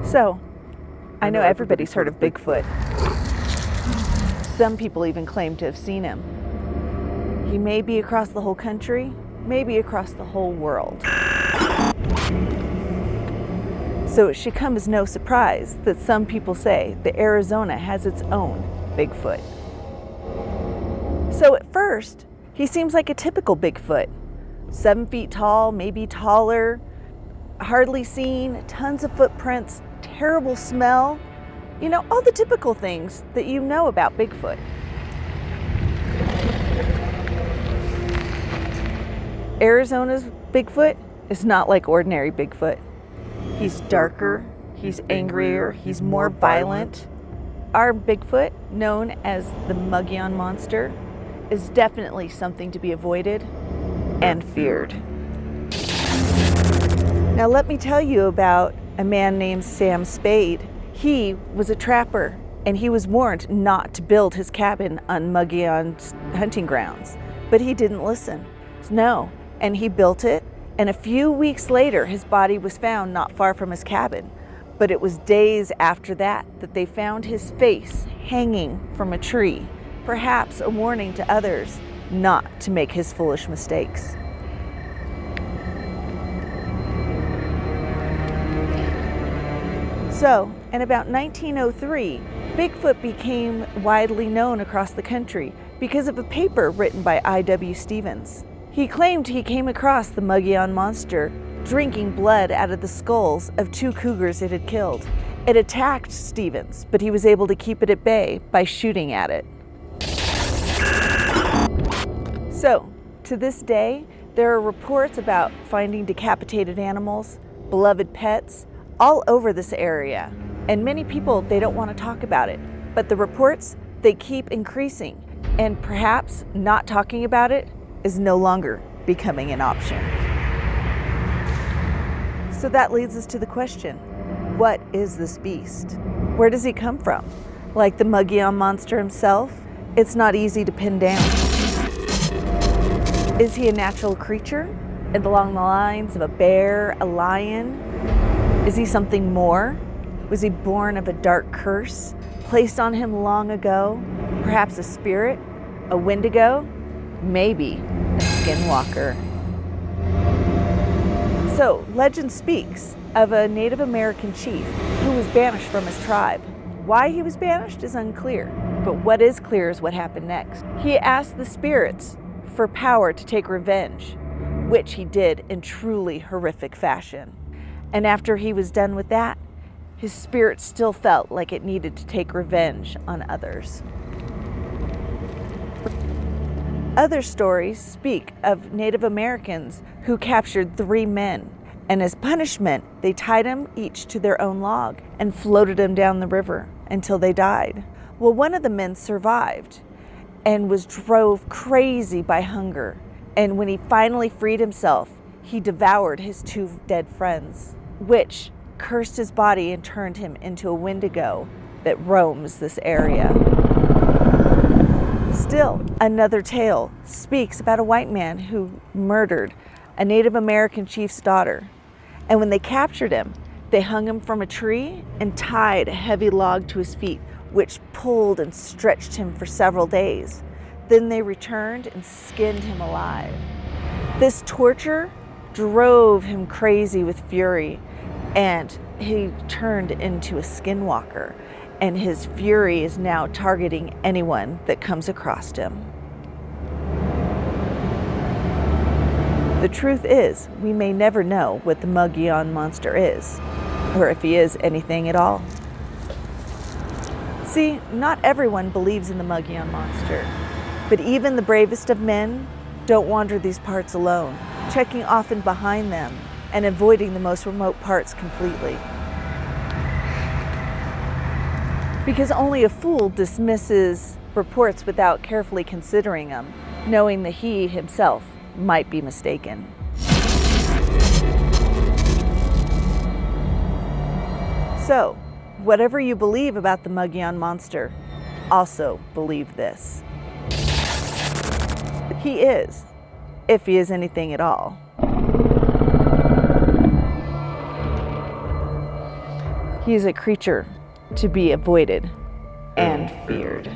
So, I know everybody's heard of Bigfoot. Some people even claim to have seen him. He may be across the whole country, maybe across the whole world. So it should come as no surprise that some people say that Arizona has its own Bigfoot. So at first, he seems like a typical Bigfoot. 7 feet tall, maybe taller, hardly seen, tons of footprints, terrible smell. You know, all the typical things that you know about Bigfoot. Arizona's Bigfoot is not like ordinary Bigfoot. He's darker, he's angrier, he's more violent. Our Bigfoot, known as the Mogollon Monster, is definitely something to be avoided and feared. Now let me tell you about a man named Sam Spade. He was a trapper, and he was warned not to build his cabin on Mogollon's hunting grounds, but he didn't listen. No, and he built it, and a few weeks later his body was found not far from his cabin. But it was days after that they found his face hanging from a tree, perhaps a warning to others not to make his foolish mistakes. So, in about 1903, Bigfoot became widely known across the country because of a paper written by I.W. Stevens. He claimed he came across the Mogollon Monster drinking blood out of the skulls of 2 cougars it had killed. It attacked Stevens, but he was able to keep it at bay by shooting at it. So, to this day, there are reports about finding decapitated animals, beloved pets, all over this area. And many people, they don't want to talk about it. But the reports, they keep increasing. And perhaps not talking about it is no longer becoming an option. So that leads us to the question, what is this beast? Where does he come from? Like the Mogollon Monster himself, it's not easy to pin down. Is he a natural creature and along the lines of a bear, a lion? Is he something more? Was he born of a dark curse placed on him long ago? Perhaps a spirit, a wendigo, maybe a skinwalker. So, legend speaks of a Native American chief who was banished from his tribe. Why he was banished is unclear, but what is clear is what happened next. He asked the spirits for power to take revenge, which he did in truly horrific fashion. And after he was done with that, his spirit still felt like it needed to take revenge on others. Other stories speak of Native Americans who captured 3 men, and as punishment, they tied them each to their own log and floated them down the river until they died. Well, one of the men survived and was drove crazy by hunger, and when he finally freed himself, he devoured his 2 dead friends, which cursed his body and turned him into a wendigo that roams this area. Still, another tale speaks about a white man who murdered a Native American chief's daughter. And when they captured him, they hung him from a tree and tied a heavy log to his feet, which pulled and stretched him for several days. Then they returned and skinned him alive. This torture drove him crazy with fury, and he turned into a skinwalker. And his fury is now targeting anyone that comes across him. The truth is, we may never know what the Mogollon Monster is, or if he is anything at all. See, not everyone believes in the Mogollon Monster, but even the bravest of men don't wander these parts alone, checking often behind them and avoiding the most remote parts completely. Because only a fool dismisses reports without carefully considering them, knowing that he himself might be mistaken. So, whatever you believe about the Mogollon Monster, also believe this. He is, if he is anything at all. He is a creature to be avoided and feared.